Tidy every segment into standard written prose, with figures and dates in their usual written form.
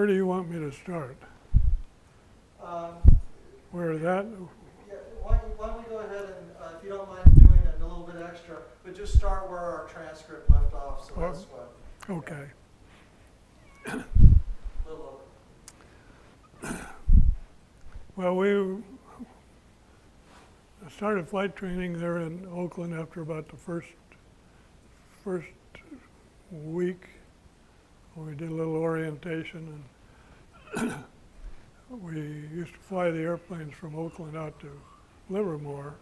where do you want me to start? Where that? Yeah, why don't we go ahead and, if you don't mind doing it a little bit extra, but just start where our transcript left off, so that's what. Okay. A little over. Well, we started flight training there in Oakland after about the first week. We did a little orientation, and we used to fly the airplanes from Oakland out to Livermore,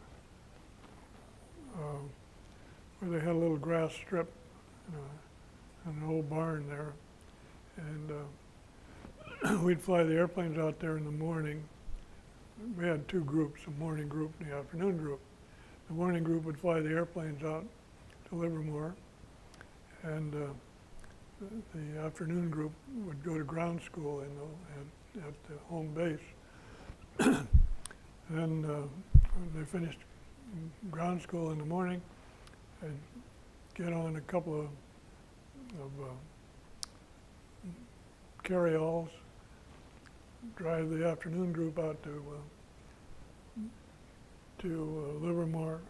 where they had a little grass strip and an old barn there. And we'd fly the airplanes out there in the morning. We had two groups, a morning group and the afternoon group. The morning group would fly the airplanes out to Livermore, and the afternoon group would go to ground school at the home base. And when they finished ground school in the morning, I'd get on a couple of carryalls, drive the afternoon group out to Livermore,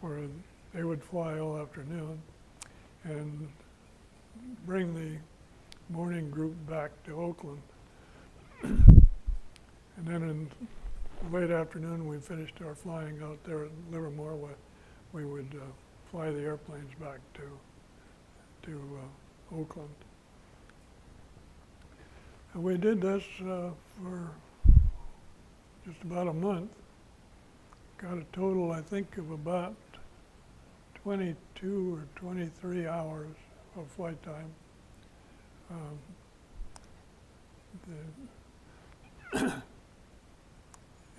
where they would fly all afternoon, and bring the morning group back to Oakland. And then in late afternoon, we finished our flying out there at Livermore, where we would fly the airplanes back to Oakland. And we did this for just about a month. Got a total, I think, of about 22 or 23 hours of flight time.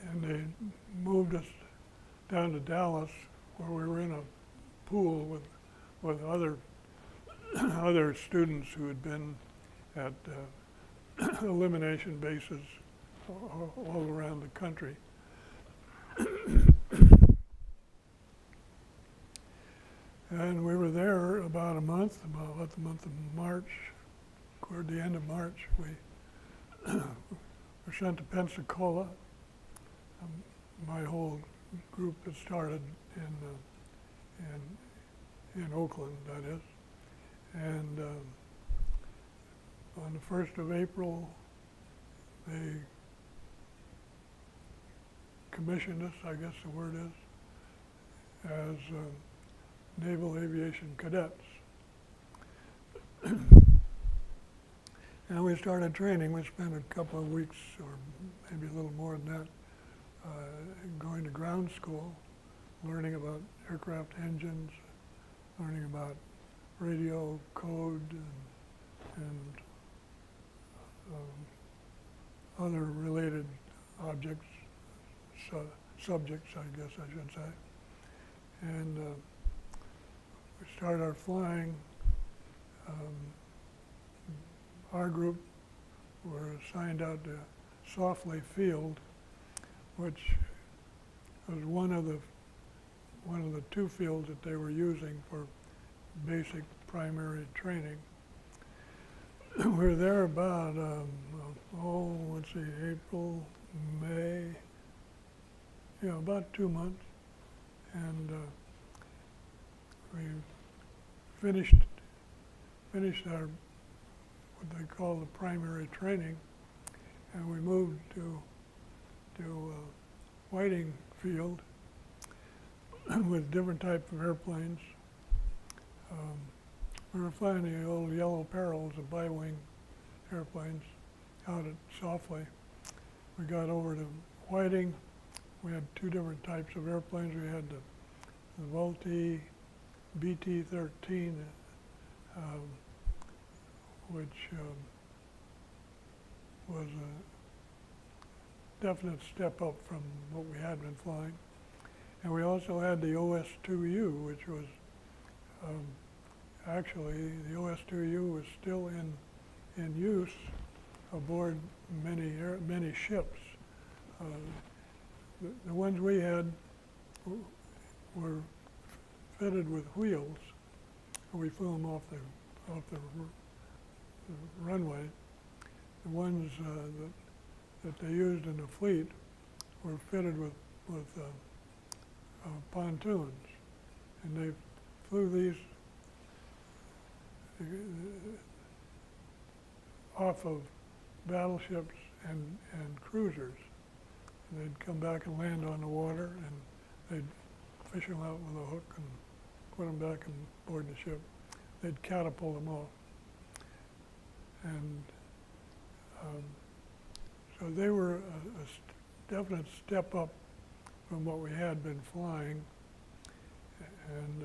And they moved us down to Dallas, where we were in a pool with other students who had been at elimination bases all around the country. And we were there about a month, about the month of March. Toward the end of March, we were sent to Pensacola. My whole group had started in Oakland, that is. And on the 1st of April, they commissioned us, I guess the word is, as naval aviation cadets. And we started training. We spent a couple of weeks, or maybe a little more than that, going to ground school, learning about aircraft engines, learning about radio code and other related objects, subjects, I guess I should say. And we started our flying. Our group were assigned out to Softly Field, which was one of the two fields that they were using for basic primary training. We were there about, let's see, April, May, about 2 months. And we finished our, what they call the primary training, and we moved to Whiting Field with different types of airplanes. We were flying the old Yellow Perils, the bi-wing airplanes, out at Softly. We got over to Whiting. We had two different types of airplanes. We had the Vultee BT-13, which was a definite step up from what we had been flying. And we also had the OS-2U, which was actually, the OS-2U was still in use aboard many ships. The ones we had were fitted with wheels, and we flew them off the runway. the ones that they used in the fleet were fitted with pontoons, and they flew these off of battleships and cruisers. And they'd come back and land on the water, and they'd fish them out with a hook and put them back and board the ship. They'd catapult them off. And so they were a definite step up from what we had been flying, and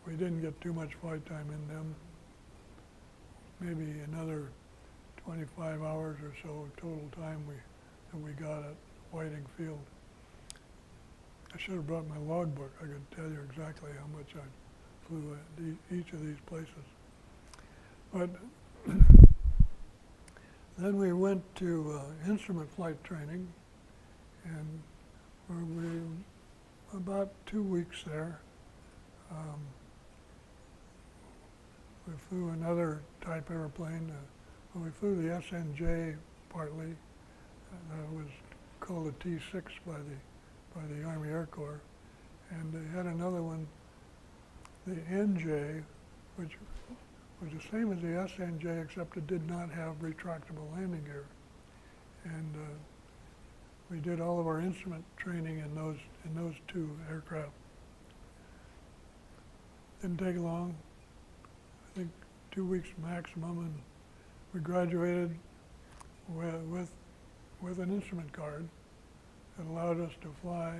we didn't get too much flight time in them. Maybe another 25 hours or so total time that we got at Whiting Field. I should have brought my logbook. I could tell you exactly how much I flew at each of these places. But then we went to instrument flight training, and we were about 2 weeks there. We flew another type airplane. We flew the SNJ partly. That was called a T6 by the Army Air Corps, and they had another one, the NJ, which was the same as the SNJ, except it did not have retractable landing gear. And we did all of our instrument training in those two aircraft. Didn't take long. I think 2 weeks maximum, and we graduated with an instrument card that allowed us to fly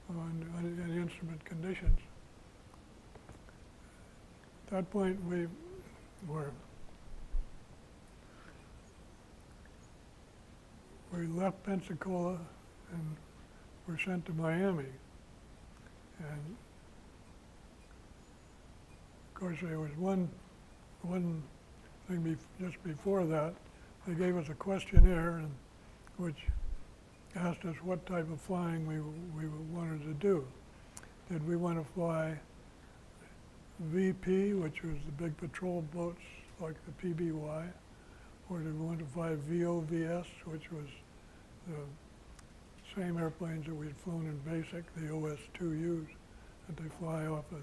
in instrument conditions. At that point, we left Pensacola and were sent to Miami. And of course, there was one thing just before that. They gave us a questionnaire, which asked us what type of flying we wanted to do. Did we want to fly VP, which was the big patrol boats like the PBY, or did we want to fly VOVS, which was the same airplanes that we'd flown in basic, the OS-2Us that they fly off of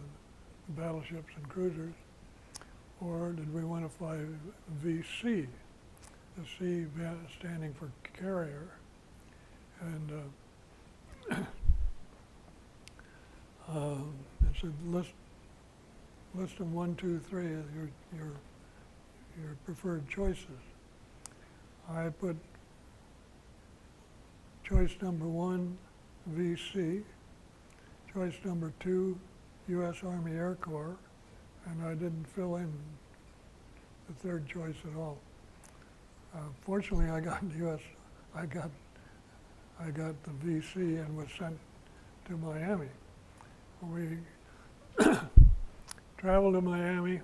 the battleships and cruisers, or did we want to fly VC, the C standing for carrier, and it's a list of 1, 2, 3 of your preferred choices. I put choice number 1, VC, choice number 2, U.S. Army Air Corps, and I didn't fill in the third choice at all. Fortunately, I got the VC and was sent to Miami. We traveled to Miami,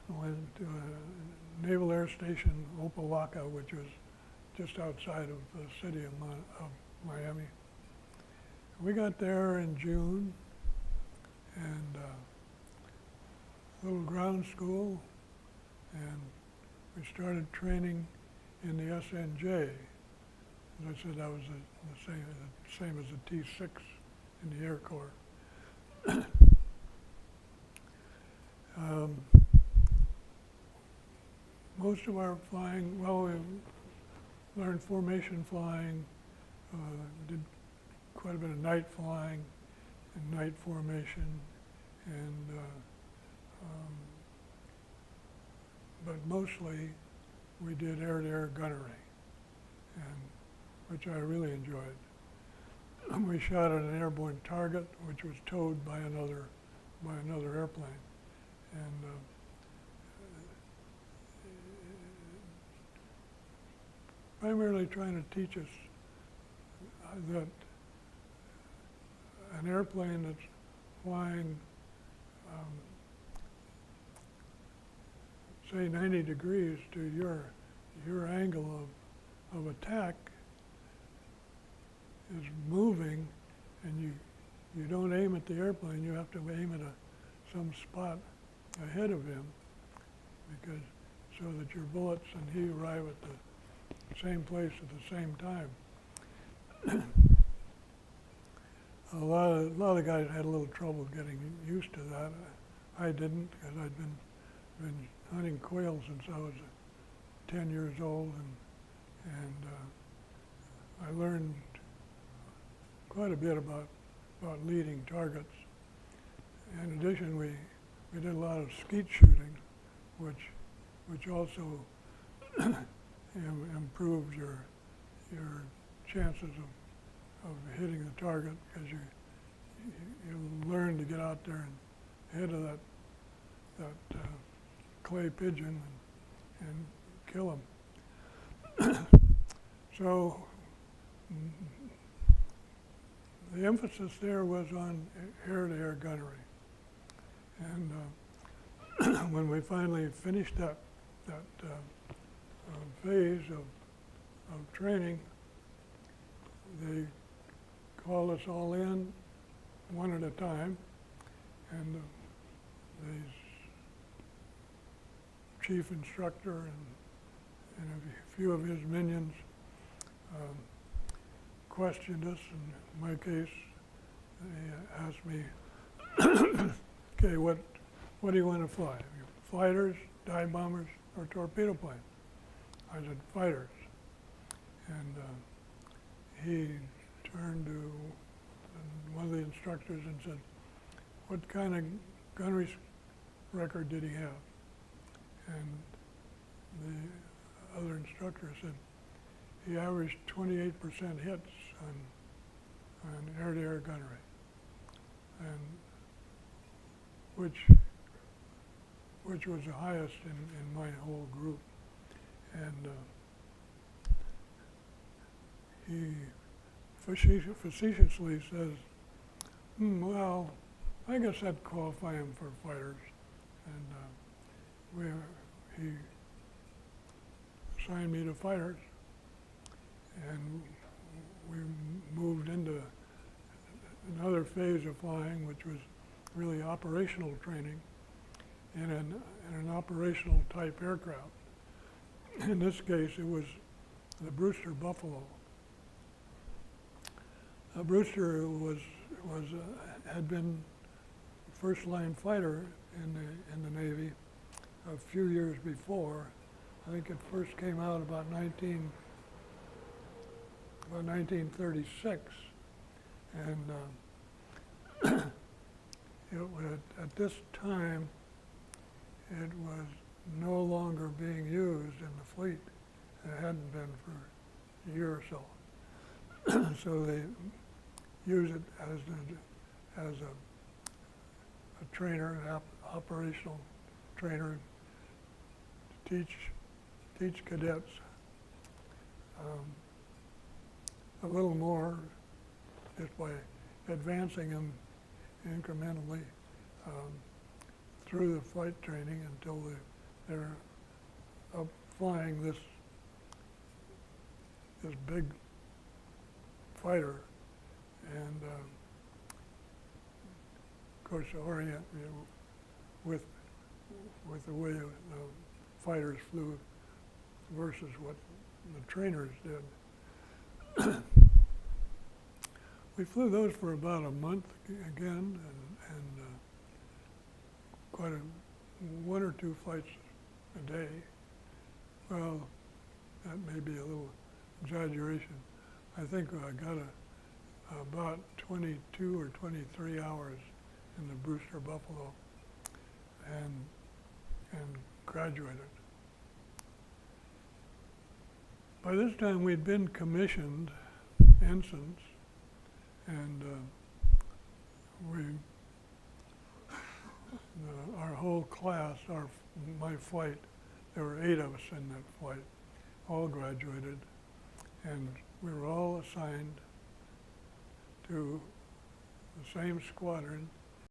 went to a naval air station, Opelika, which was just outside of the city of Miami. We got there in June, and a little ground school, and we started training in the SNJ. As I said, that was the same as the T6 in the Air Corps. Most of our flying, well, we learned formation flying, did quite a bit of night flying and night formation, and but mostly we did air-to-air gunnery, which I really enjoyed. We shot at an airborne target, which was towed by another airplane, and primarily trying to teach us that an airplane that's flying, say 90 degrees to your angle of attack is moving, and you don't aim at the airplane, you have to aim at some spot ahead of him, because so that your bullets and he arrive at the same place at the same time. A lot of the guys had a little trouble getting used to that. I didn't, because I'd been hunting quail since I was 10 years old, and I learned quite a bit about leading targets. In addition, we did a lot of skeet shooting, which also improved your chances of hitting the target, because you learn to get out there and head of that clay pigeon and kill him. So the emphasis there was on air-to-air gunnery. And when we finally finished that phase of training, they called us all in one at a time, and the chief instructor and a few of his minions questioned us. In my case, they asked me, okay, what do you want to fly? Fighters, dive bombers, or torpedo planes? I said, fighters. And he turned to one of the instructors and said, what kind of gunnery record did he have? And the other instructor said, he averaged 28% hits on air-to-air gunnery, and which was the highest in my whole group. And he facetiously says, well, I guess I'd qualify him for fighters. And he assigned me to fighters, and we moved into another phase of flying, which was really operational training in an operational type aircraft. In this case, it was the Brewster Buffalo. Brewster had been first line fighter in the Navy a few years before. I think it first came out about 1936, and at this time it was no longer being used in the fleet. It hadn't been for a year or so. So they use it as a trainer, an operational trainer, to teach cadets a little more, just by advancing them incrementally through the flight training until they're up flying this big fighter, and of course orient with the way the fighters flew versus what the trainers did. We flew those for about a month again, and quite one or two flights a day. Well, that may be a little exaggeration. I think I got about 22 or 23 hours in the Brewster Buffalo, and graduated. By this time, we'd been commissioned ensigns, and our whole class, my flight, there were 8 of us in that flight, all graduated, and we were all assigned to the same squadron